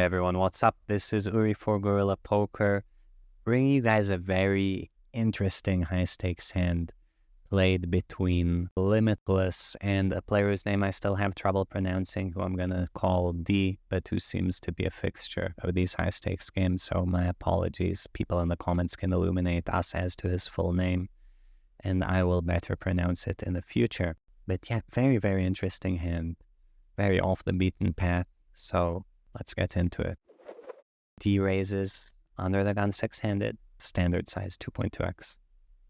everyone, what's up? This is Uri for Guerrilla Poker, bringing you guys a very interesting high-stakes hand played between Limitless and a player whose name I still have trouble pronouncing, who I'm going to call D, but who seems to be a fixture of these high-stakes games, so my apologies. People in the comments can illuminate us as to his full name, and I will better pronounce it in the future. But yeah, very, very interesting hand, very off the beaten path, so let's get into it. D raises under the gun six-handed, standard size 2.2x.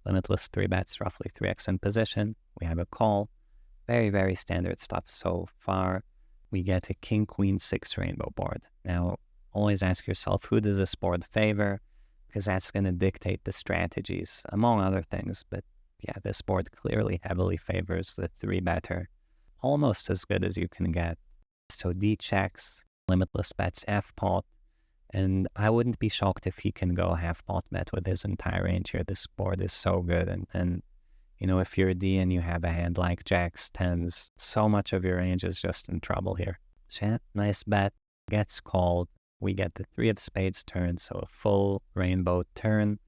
Limitless 3 bets, roughly 3x in position. We have a call. Very, very standard stuff so far. We get a king-queen 6 rainbow board. Now, always ask yourself, who does this board favor? Because that's going to dictate the strategies, among other things. But yeah, this board clearly heavily favors the 3-better. Almost as good as you can get. So D checks, Limitless bets F-pot. And I wouldn't be shocked if he can go half-pot bet with his entire range here. This board is so good. And you know, if you're D and you have a hand like jacks, tens, so much of your range is just in trouble here. So yeah, nice bet. Gets called. We get the 3 of spades turn, so a full rainbow turn.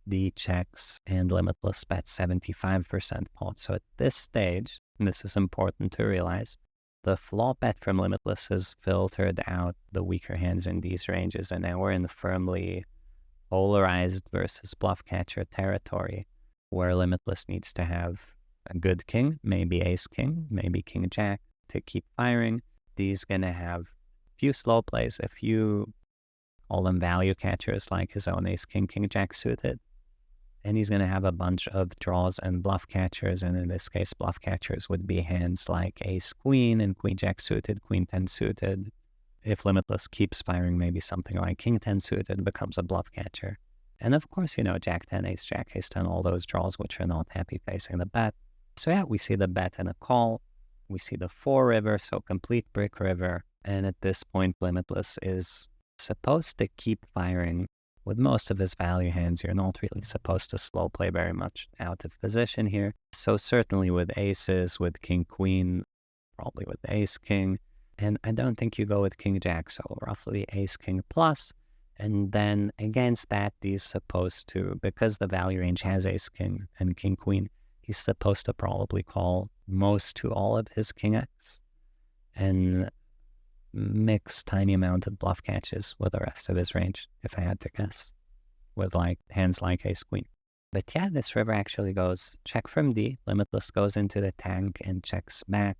D checks and Limitless bets 75% pot. So at this stage, and this is important to realize, the flop bet from Limitless has filtered out the weaker hands in these ranges, and now we're in firmly polarized versus bluff catcher territory, where Limitless needs to have a good king, maybe ace-king, maybe king-jack to keep firing. D's going to have a few slow plays, a few, call them value catchers, like his own ace-king, king-jack suited. And he's going to have a bunch of draws and bluff catchers, and in this case, bluff catchers would be hands like ace-queen and queen-jack suited, queen-10 suited. If Limitless keeps firing, maybe something like king-10 suited becomes a bluff catcher. And of course, you know, jack-10, ace-jack, ace-10, all those draws which are not happy facing the bet. So yeah, we see the bet and a call. We see the 4 river, so complete brick river. And at this point, Limitless is supposed to keep firing. With most of his value hands, you're not really supposed to slow play very much out of position here. So certainly with aces, with king-queen, probably with ace-king. And I don't think you go with king-jack, so roughly ace-king plus. And then against that, he's supposed to, because the value range has ace-king and king-queen, he's supposed to probably call most to all of his king-x and mix tiny amount of bluff catches with the rest of his range, if I had to guess, with like hands like ace-queen. But yeah, this river actually goes check from D. Limitless goes into the tank and checks back.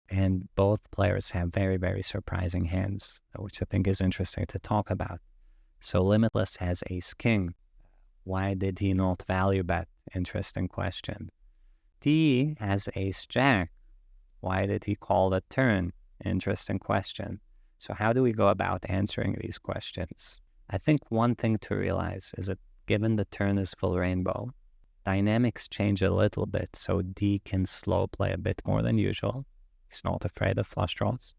And both players have very, very surprising hands, which I think is interesting to talk about. So Limitless has ace-king. Why did he not value bet? Interesting question. D has ace-jack. Why did he call the turn? Interesting question. So how do we go about answering these questions? I think one thing to realize is that given the turn is full rainbow, dynamics change a little bit, so D can slow play a bit more than usual. He's not afraid of flush draws.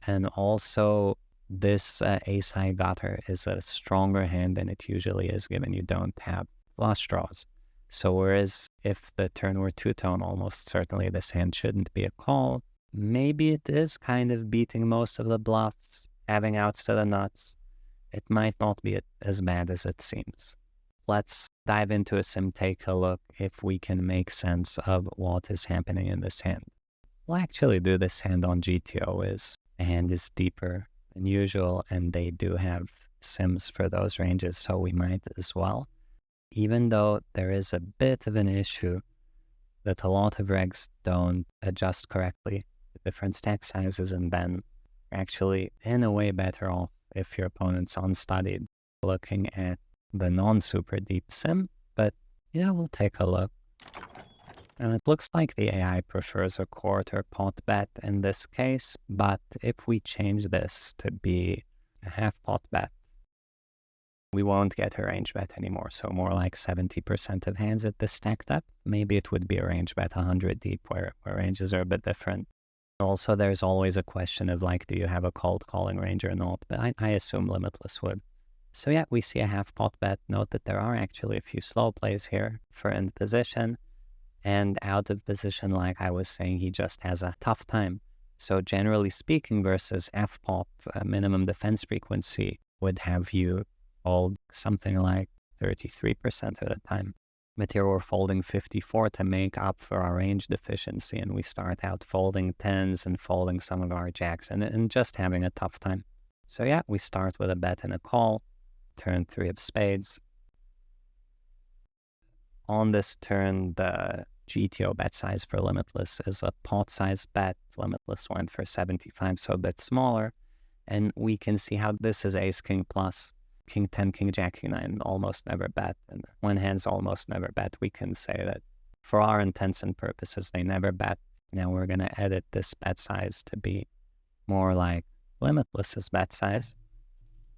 And also, this ace-high gutter is a stronger hand than it usually is, given you don't have flush draws. So whereas if the turn were two-tone, almost certainly this hand shouldn't be a call. Maybe it is kind of beating most of the bluffs, having outs to the nuts. It might not be as bad as it seems. Let's dive into a sim, take a look if we can make sense of what is happening in this hand. We'll actually do this hand on GTO, as the hand is deeper than usual, and they do have sims for those ranges, so we might as well. Even though there is a bit of an issue that a lot of regs don't adjust correctly, different stack sizes, and then actually in a way better off if your opponent's unstudied looking at the non-super deep sim. But yeah, we'll take a look. And it looks like the AI prefers a quarter pot bet in this case, but if we change this to be a half pot bet, we won't get a range bet anymore, so more like 70% of hands at this stack depth. Maybe it would be a range bet 100 deep where ranges are a bit different. Also, there's always a question of like, do you have a cold calling range or not? But I assume Limitless would. So yeah, we see a half pot bet. Note that there are actually a few slow plays here for in position. And out of position, like I was saying, he just has a tough time So generally speaking, versus F-pot, minimum defense frequency would have you fold something like 33% of the time. But here we're folding 54 to make up for our range deficiency, and we start out folding 10s and folding some of our jacks and just having a tough time. So yeah, we start with a bet and a call, turn 3 of spades. On this turn, the GTO bet size for Limitless is a pot-sized bet. Limitless went for 75, so a bit smaller. And we can see how this is ace-king plus. King 10, king jack, king 9 almost never bet. And when hands almost never bet, we can say that for our intents and purposes, they never bet. Now we're going to edit this bet size to be more like Limitless's bet size,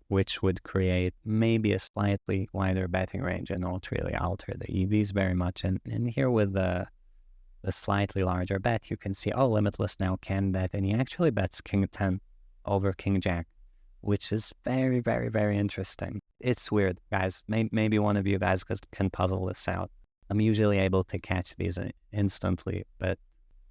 which would create maybe a slightly wider betting range and not really alter the EVs very much. And here with the slightly larger bet, you can see, oh, Limitless now can bet, and he actually bets king 10 over king jack, which is very, very, very interesting. It's weird, guys. Maybe one of you guys can puzzle this out. I'm usually able to catch these instantly, but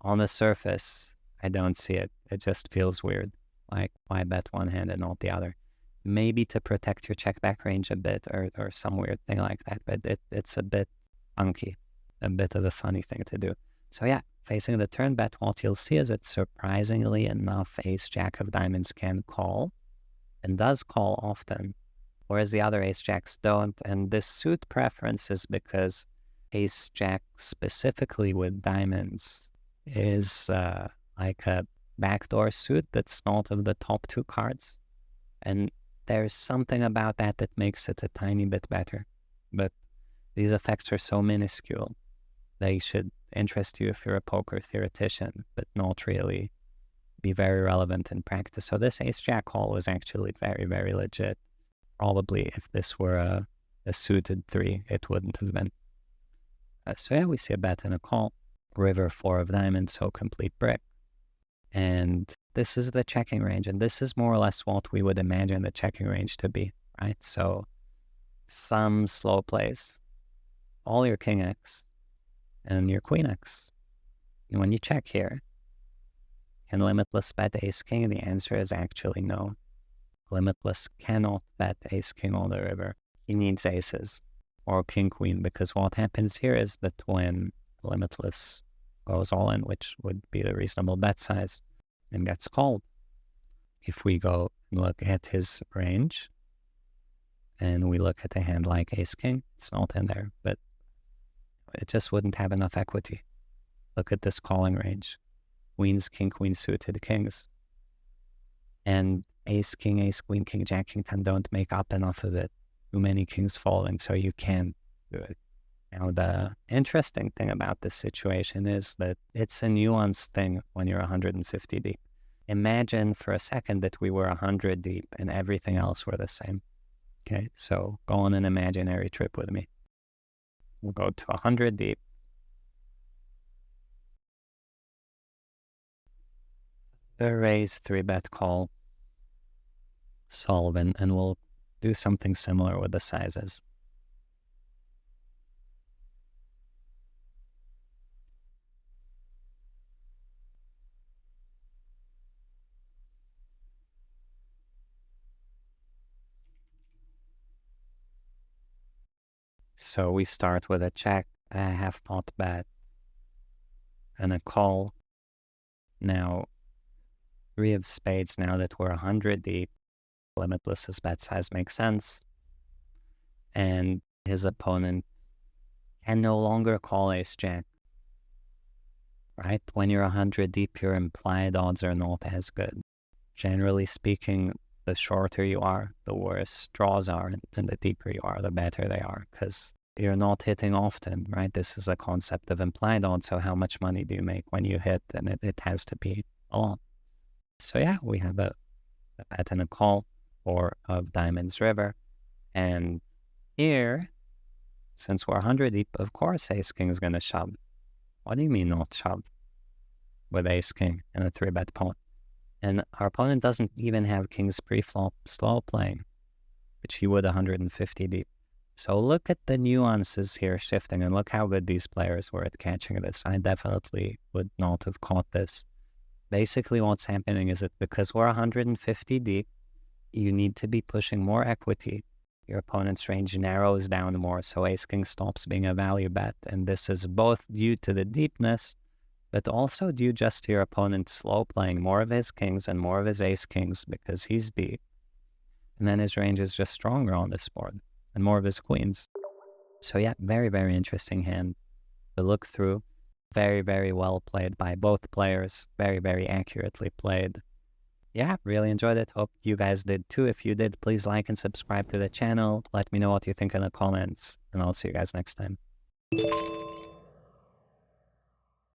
on the surface, I don't see it. It just feels weird. Like, why bet one hand and not the other? Maybe to protect your check back range a bit or some weird thing like that, but it's a bit funky, a bit of a funny thing to do. So yeah, facing the turn bet, what you'll see is that surprisingly enough, ace jack of diamonds can call and does call often, whereas the other ace jacks don't. And this suit preference is because ace jack specifically with diamonds is like a backdoor suit that's not of the top 2 cards. And there's something about that that makes it a tiny bit better. But these effects are so minuscule. They should interest you if you're a poker theoretician, but not really be very relevant in practice. So this ace-jack call was actually very, very legit. Probably if this were a suited 3, it wouldn't have been. So yeah, we see a bet and a call. River 4 of diamonds, so complete brick. And this is the checking range, and this is more or less what we would imagine the checking range to be, right? So some slow plays, all your king X and your queen X. And when you check here, can Limitless bet ace king? The answer is actually no. Limitless cannot bet ace king on the river. He needs aces or king queen, because what happens here is that when Limitless goes all in, which would be the reasonable bet size, and gets called. If we go and look at his range, and we look at a hand like ace-king, it's not in there, but it just wouldn't have enough equity. Look at this calling range. Queens, king, queen suited kings. And ace-king, ace-queen, king, jack, king 10 don't make up enough of it. Too many kings falling, so you can't do it. Now, the interesting thing about this situation is that it's a nuanced thing when you're 150 deep. Imagine for a second that we were 100 deep and everything else were the same. Okay, so go on an imaginary trip with me. We'll go to 100 deep. The raise 3-bet call, solve, and we'll do something similar with the sizes. So we start with a check, a half pot bet, and a call. Now, 3 of spades, now that we're 100 deep, Limitless's bet size makes sense. And his opponent can no longer call ace-jack, right? When you're 100 deep, your implied odds are not as good. Generally speaking, the shorter you are, the worse draws are, and the deeper you are, the better they are, because you're not hitting often, right? This is a concept of implied odds, so how much money do you make when you hit? And it has to be a lot. So yeah, we have a bet and a call, 4 of diamonds river, and here, since we're 100 deep, of course ace-king is going to shove. What do you mean not shove? With ace-king in a 3-bet pot. And our opponent doesn't even have king's preflop slow playing, which he would 150 deep. So look at the nuances here shifting, and look how good these players were at catching this. I definitely would not have caught this. Basically, what's happening is that because we're 150 deep, you need to be pushing more equity. Your opponent's range narrows down more, so ace-king stops being a value bet. And this is both due to the deepness, but also due just to your opponent slow playing more of his kings and more of his ace-kings because he's deep. And then his range is just stronger on this board, and more of his queens. So yeah, very, very interesting hand to look through. Very, very well played by both players. Very, very accurately played. Yeah, really enjoyed it. Hope you guys did too. If you did, please like and subscribe to the channel. Let me know what you think in the comments, and I'll see you guys next time.